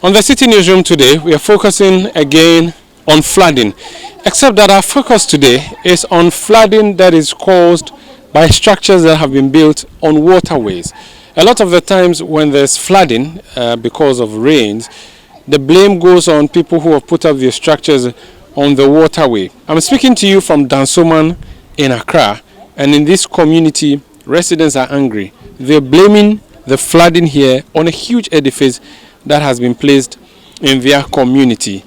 On the City Newsroom today, we are focusing again on flooding, except that our focus today is on flooding that is caused by structures that have been built on waterways. A lot of the times when there's flooding because of rains, the blame goes on people who have put up their structures on the waterway. I'm speaking to you from Dansoman in Accra, and in this community, residents are angry. They're blaming the flooding here on a huge edifice that has been placed in their community.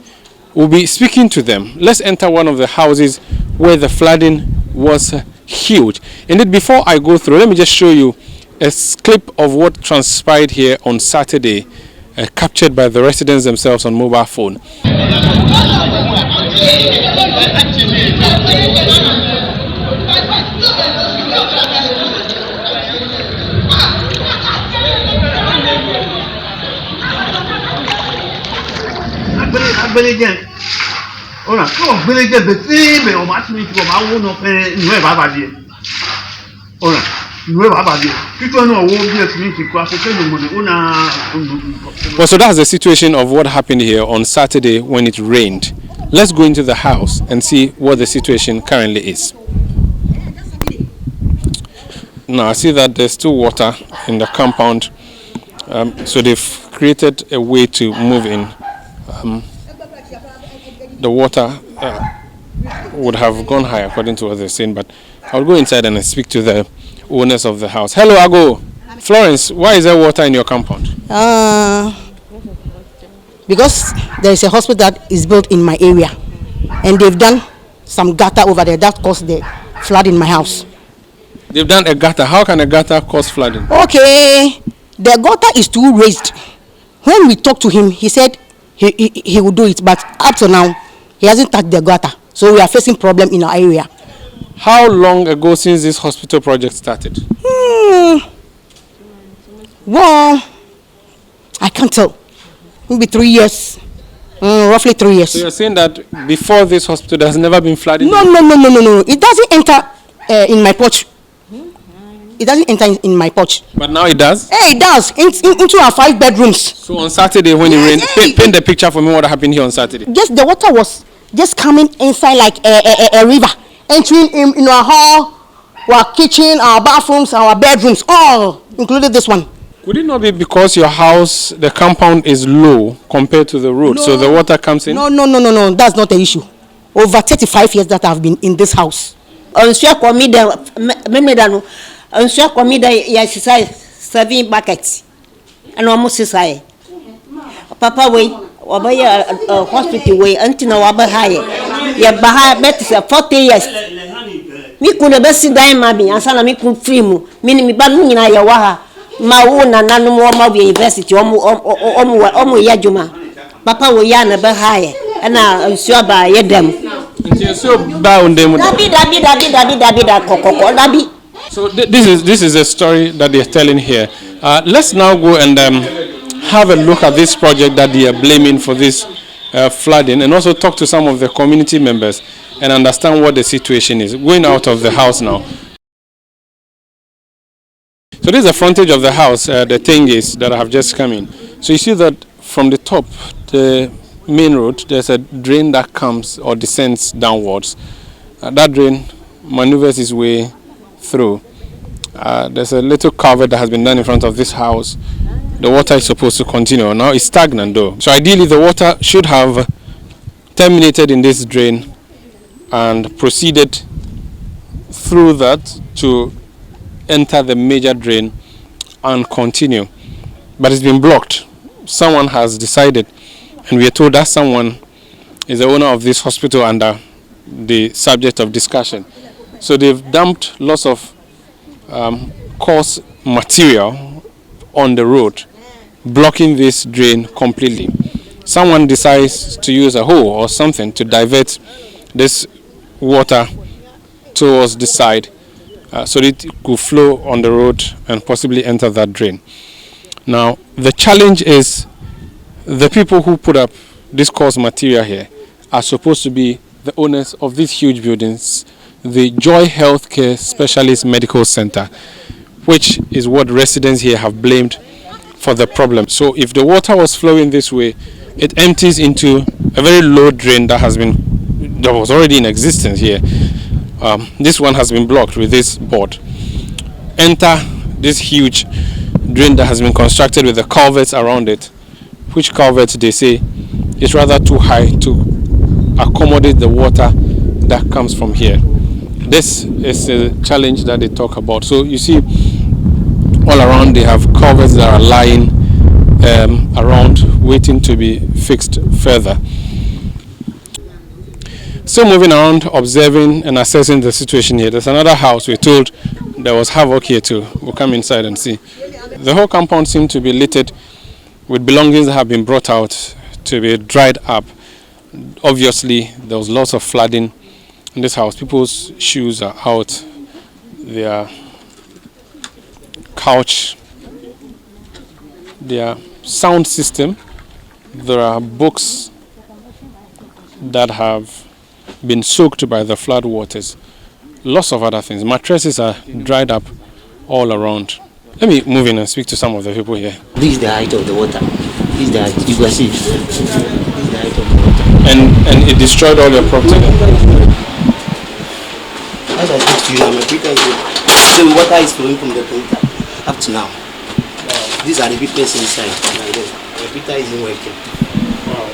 We'll be speaking to them. Let's enter one of the houses where the flooding was huge. Indeed, before I go through, let me just show you a clip of what transpired here on Saturday, captured by the residents themselves on mobile phone. Well, so that's the situation of what happened here on Saturday when it rained. Let's go into the house and see what the situation currently is. Now I see that there's still water in the compound, so they've created a way to move in. The water would have gone high according to what they're saying, but I'll go inside and speak to the owners of the house. Hello, Ago. Florence, why is there water in your compound? Because there is a hospital that is built in my area, and they've done some gutter over there that caused the flood in my house. They've done a gutter. How can a gutter cause flooding? Okay, the gutter is too raised. When we talked to him, he said he would do it, but up to now, he hasn't touched the gutter. So we are facing problem in our area. How long ago since this hospital project started? Well, I can't tell. Maybe 3 years. Roughly 3 years. So you're saying that before this hospital there has never been flooding? No. It doesn't enter in my porch. It doesn't enter in my porch. But now it does? It does. Into our 5 bedrooms. So on Saturday when it rained, paint the picture for me what happened here on Saturday. Just the water was just coming inside like a river. Entering in our hall, our kitchen, our bathrooms, our bedrooms, all included this one. Would it not be because your house, the compound is low compared to the road, so the water comes in? No. That's not the issue. Over 35 years that I've been in this house. Serving buckets and almost say, Papa, way, or by a hospital way until no higher. Yet, better 40 years. Me could have best die, Mabby, and Salami could free me, meaning me balloon in Ayawaha, Mauna, Nano University, Omu Yajuma. Papa will yarn a higher, and I'm sure by Yedem. So bound them. So this is a story that they're telling here. Let's now go and have a look at this project that they are blaming for this flooding, and also talk to some of the community members and understand what the situation is. Going out of the house now. So this is the frontage of the house, the thing is that I have just come in. So you see that from the top, the main road, there's a drain that comes or descends downwards. That drain maneuvers its way through. There's a little culvert that has been done in front of this house. The water is supposed to continue. Now it's stagnant though. So ideally the water should have terminated in this drain and proceeded through that to enter the major drain and continue. But it's been blocked. Someone has decided, and we are told that someone is the owner of this hospital under the subject of discussion. So they've dumped lots of coarse material on the road, blocking this drain completely. Someone decides to use a hoe or something to divert this water towards the side so that it could flow on the road and possibly enter that drain. Now, the challenge is the people who put up this coarse material here are supposed to be the owners of these huge buildings, the Joy Healthcare Specialist Medical Center, which is what residents here have blamed for the problem. So if the water was flowing this way, it empties into a very low drain that was already in existence here. This one has been blocked with this board. Enter this huge drain that has been constructed with the culverts around it, which culverts they say is rather too high to accommodate the water that comes from here. This is a challenge that they talk about. So you see all around they have culverts that are lying around waiting to be fixed further. Still moving around, observing and assessing the situation here. There's another house we're told there was havoc here too. We'll come inside and see. The whole compound seemed to be littered with belongings that have been brought out to be dried up. Obviously, there was lots of flooding in this house. People's shoes are out. Their couch, their sound system. There are books that have been soaked by the flood waters. Lots of other things. Mattresses are dried up all around. Let me move in and speak to some of the people here. This is the height of the water. This is the height. You can see. This is the height of the water. And it destroyed all your property. As I speak to you now, my printer is here. So the water is flowing from the printer up to now. These are the witnesses inside. My printer isn't working. Wow.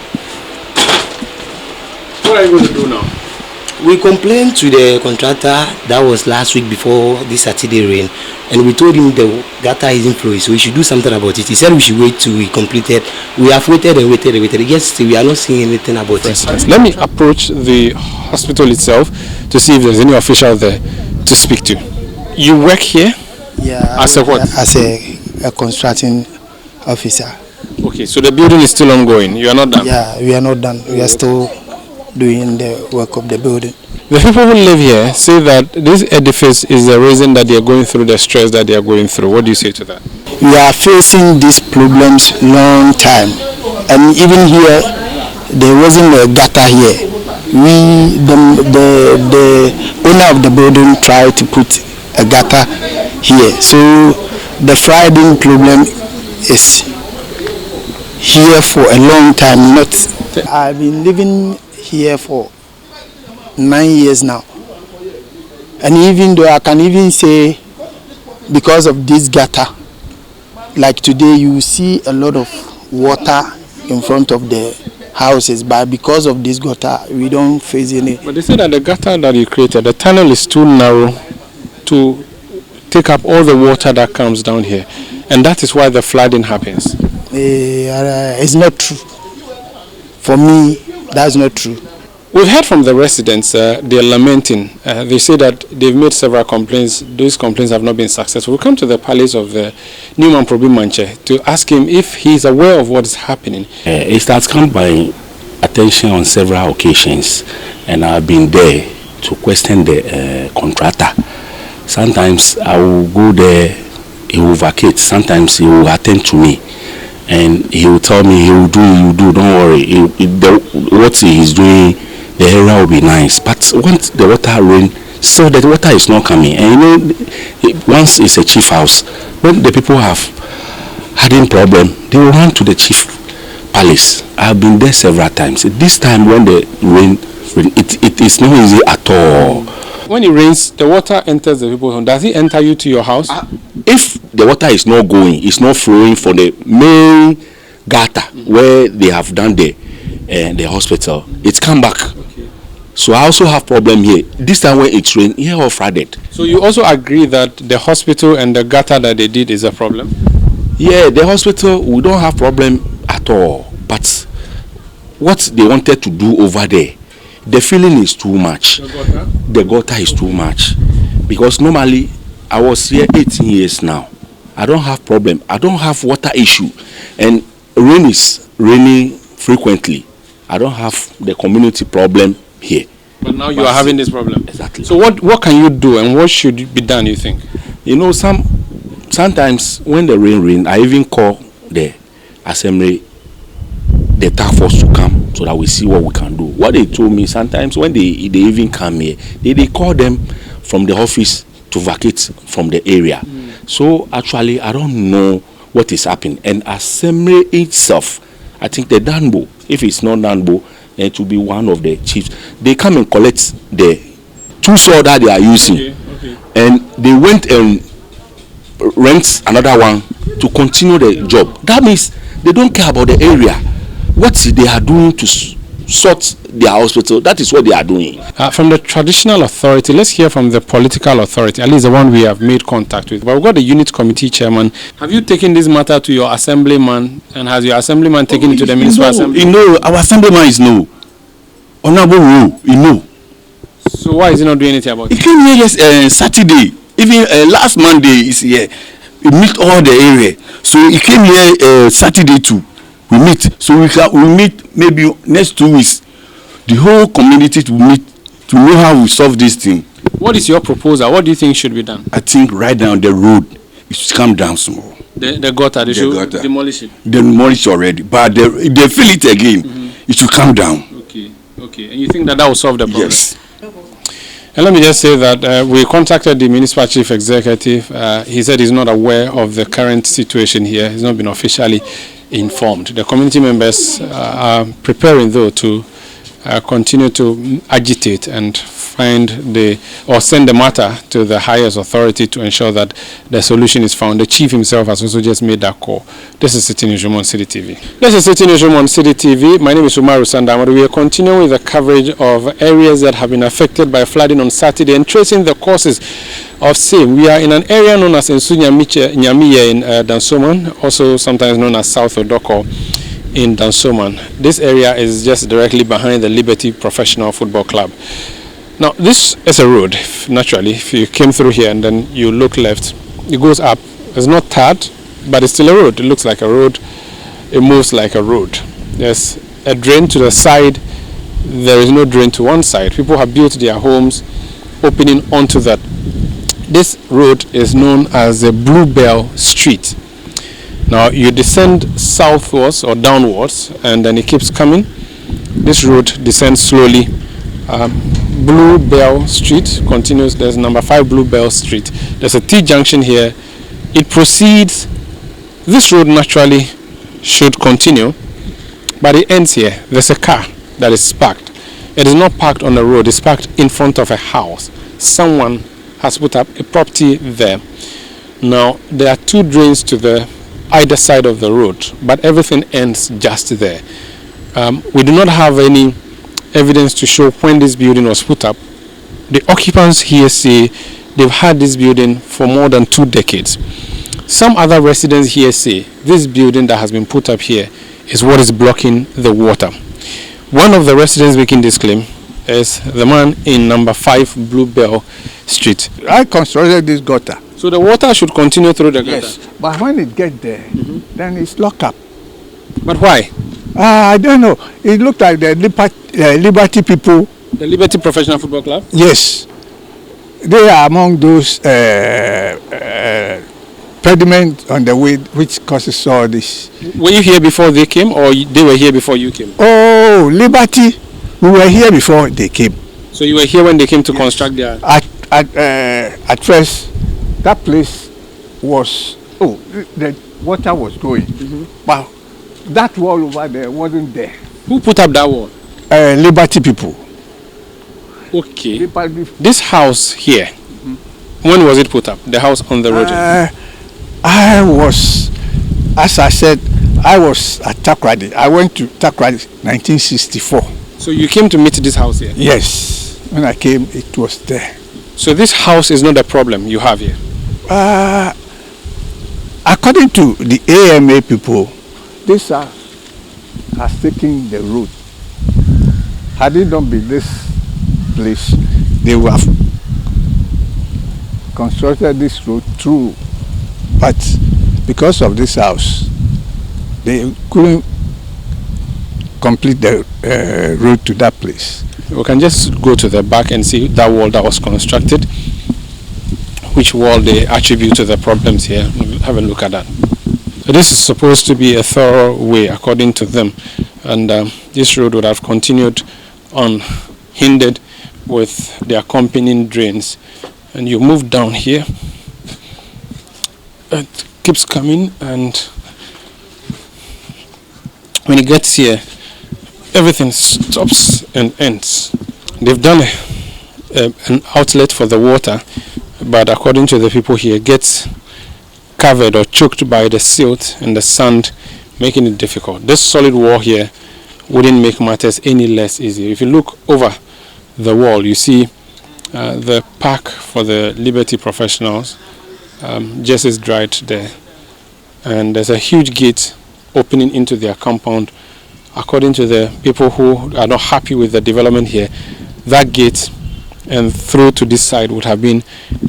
What are you going to do now? We complained to the contractor. That was last week before this Saturday rain, and we told him the gutter isn't flowing, so we should do something about it. He said we should wait till we completed. We have waited and waited and waited. Yes, we are not seeing anything about it. Let me approach the hospital itself to see if there's any official there to speak to. You work here? Yeah. As a what? As a construction officer. Okay, so the building is still ongoing. You are not done? Yeah, we are not done. We are still doing the work of the building. The people who live here say that this edifice is the reason that they are going through the stress that they are going through. What do you say to that? We are facing these problems long time, and even here there wasn't a gutter here. The owner of the building tried to put a gutter here, so the flooding problem is here for a long time. I've been living here for 9 years now, and even though I can even say because of this gutter, like today you see a lot of water in front of the houses, but because of this gutter we don't face any. But they say that the gutter that you created, the tunnel is too narrow to take up all the water that comes down here, and that is why the flooding happens. It's not true. For me, that's not true. We've heard from the residents, they're lamenting. They say that they've made several complaints. Those complaints have not been successful. We'll come to the palace of Newman Probi Manche to ask him if he's aware of what is happening. It has come by attention on several occasions, and I've been there to question the contractor. Sometimes I will go there, he will vacate. Sometimes he will attend to me, and he will tell me he will do, don't worry. What he is doing, the area will be nice. But once the water rain, so the water is not coming. And you know, once it's a chief house, when the people have had a problem, they will run to the chief palace. I have been there several times. This time when the rain, it is not easy at all. When it rains, the water enters the people's home. Does it enter you to your house? If the water is not going, it's not flowing from the main gutter where they have done the hospital, it's come back. Okay. So I also have problem here. This time when it's rain, here all flooded. So you also agree that the hospital and the gutter that they did is a problem? Yeah, the hospital, we don't have problem at all. But what they wanted to do over there, the feeling is too much. The gutter is too much. Because normally, I was here 18 years now. I don't have problem. I don't have water issue. And rain is raining frequently. I don't have the community problem here. But now you are having this problem. Exactly. So what can you do and what should be done, you think? You know, sometimes when the rain, I even call the assembly, the task force to come so that we see what we can do. What they told me, sometimes when they even come here, they call them from the office to vacate from the area. So actually, I don't know what is happening. And assembly itself, I think the NADMO, if it's not NADMO, then it will be one of the chiefs. They come and collect the 2 saw that they are using, and they went and rent another one to continue the job. That means they don't care about the area. What they are doing to sort their hospital, that is what they are doing. From the traditional authority, let's hear from the political authority, at least the one we have made contact with. But we've got the unit committee chairman. Have you taken this matter to your assemblyman, and has your assemblyman taken it to the municipal assembly? Our assemblyman is no. Honorable rule, no. So why is he not doing anything about it? He came here Saturday, even last Monday is here. We meet all the area. So he came here Saturday too. We meet. So we meet maybe next 2 weeks. The whole community to meet to know how we solve this thing. What is your proposal? What do you think should be done? I think right down the road, it should come down small. The gutter, they should demolish it. Demolish already, but they fill it again. It should come down. Okay. And you think that will solve the problem? Yes. And let me just say that we contacted the municipal chief executive. He said he's not aware of the current situation here. He's not been officially informed. The community members are preparing, though, to continue to agitate and send the matter to the highest authority to ensure that the solution is found. The chief himself has also just made that call. This is Sitting Newsroom on City TV. This is Sitting Newsroom on City TV. My name is Umaru Sandamadu. We are continuing with the coverage of areas that have been affected by flooding on Saturday and tracing the causes of same. We are in an area known as Nsu Nyamiye in Dansoman, also sometimes known as South Odoko in Dansoman. This area is just directly behind the Liberty Professional Football Club. Now, this is a road, naturally. If you came through here and then you look left, it goes up. It's not tarred, but it's still a road. It looks like a road. It moves like a road. There's a drain to the side. There is no drain to one side. People have built their homes opening onto that. This road is known as the Bluebell Street. Now, you descend southwards or downwards, and then it keeps coming. This road descends slowly. Bluebell Street continues. There's number 5 Bluebell Street. There's a T-junction here. It proceeds. This road naturally should continue, but it ends here. There's a car that is parked. It is not parked on the road. It's parked in front of a house. Someone has put up a property there. Now, there are 2 drains to the either side of the road, but everything ends just there. We do not have any evidence to show when this building was put up. The occupants here say they've had this building for more than 2 decades. Some other residents here say this building that has been put up here is what is blocking the water. One of the residents making this claim is the man in number 5 Bluebell Street. I constructed this gutter. So the water should continue through the gutter? Yes, but when it gets there, then it's locked up. But why? I don't know. It looked like the Liberty people. The Liberty Professional Football Club? Yes. They are among those pediments on the way which causes all this. Were you here before they came, or they were here before you came? Oh, Liberty. We were here before they came. So you were here when they came to construct their... At first, that place was... Oh, the water was going. But that wall over there wasn't there. Who put up that wall? Liberty people. Okay. This house here, when was it put up? The house on the road? I was, as I said, I was at Takrady. I went to Takrady 1964. So you came to meet this house here? Yes. When I came, it was there. So this house is not a problem you have here? According to the AMA people, this house has taken the road. Had it not been this place, they would have constructed this road through. But because of this house, they couldn't complete the road to that place. We can just go to the back and see that wall that was constructed. Which wall they attribute to the problems here. We'll have a look at that. So this is supposed to be a thorough way, according to them. And this road would have continued unhindered with the accompanying drains. And you move down here. It keeps coming, and when it gets here, everything stops and ends. They've done an outlet for the water, but according to the people here, it gets covered or choked by the silt and the sand, making it difficult. This solid wall here wouldn't make matters any less easy. If you look over the wall, you see the park for the Liberty professionals just is right there, and there's a huge gate opening into their compound. According to the people who are not happy with the development here, that gate and through to this side would have been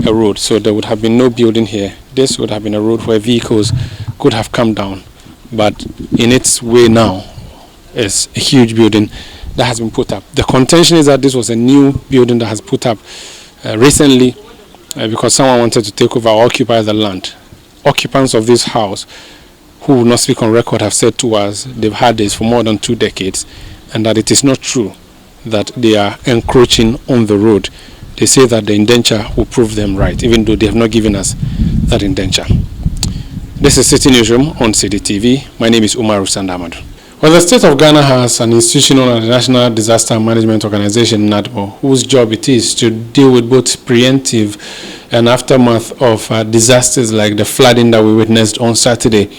a road, so there would have been no building here. This would have been a road where vehicles could have come down, but in its way now is a huge building that has been put up. The contention is that this was a new building that has put up recently because someone wanted to take over or occupy the land. Occupants of this house, who will not speak on record, have said to us they've had this for more than 2 decades, and that it is not true that they are encroaching on the road. They say that the indenture will prove them right, even though they have not given us that indenture. This is City Newsroom on CDTV. My name is Umaru Sandamadu. Well, the state of Ghana has an institution known as the National Disaster Management Organization, NADMO, whose job it is to deal with both preemptive and aftermath of disasters like the flooding that we witnessed on Saturday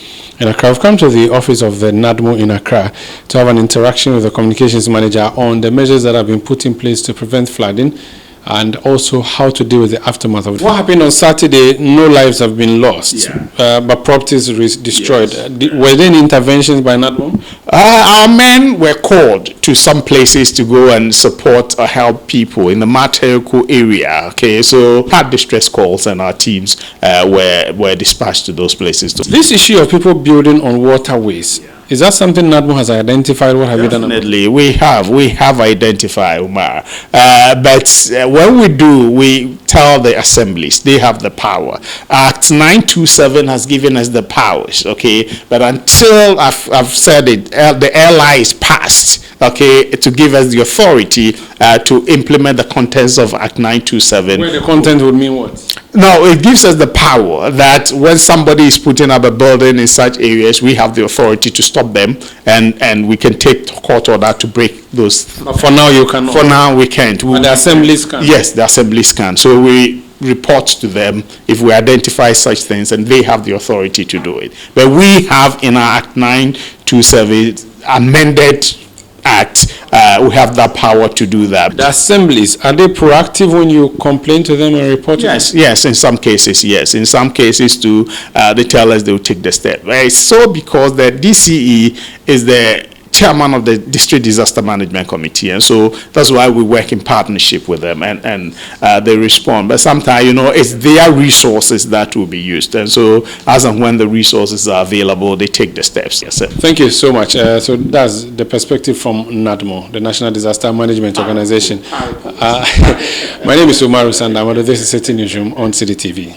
in Accra. I've come to the office of the NADMO in Accra to have an interaction with the communications manager on the measures that have been put in place to prevent flooding, and also how to deal with the aftermath of it. What happened on Saturday, no lives have been lost, but properties destroyed. Yes. Were there any interventions by NADMO? Our men were called to some places to go and support or help people in the Mateko area. Okay, so had distress calls, and our teams were dispatched to those places. This issue of people building on waterways, is that something NADMO has identified? What have you done? Definitely, we have identified, Umar. But when we do, we tell the assemblies they have the power. Act 927 has given us the powers, okay? But until I've said it, the LI is passed, okay, to give us the authority to implement the contents of Act 927. Where the content would mean what? No, it gives us the power that when somebody is putting up a building in such areas, we have the authority to stop them, and we can take court order to break those. But for now, you cannot. For now, we can't. But the assemblies can. Yes, the assemblies can. So we report to them if we identify such things, and they have the authority to do it. But we have in our Act 927 amended Act, we have that power to do that. The assemblies, are they proactive when you complain to them and report? Yes, in some cases, yes. In some cases, too, they tell us they will take the step. It's so because the DCE is the chairman of the District Disaster Management Committee, and so that's why we work in partnership with them, and they respond. But sometimes, it's their resources that will be used, and so as and when the resources are available, they take the steps. Yes, sir. Thank you so much. So that's the perspective from NADMO, the National Disaster Management Organization. My name is Umaru Sandamadu. This is City Newsroom on CDTV.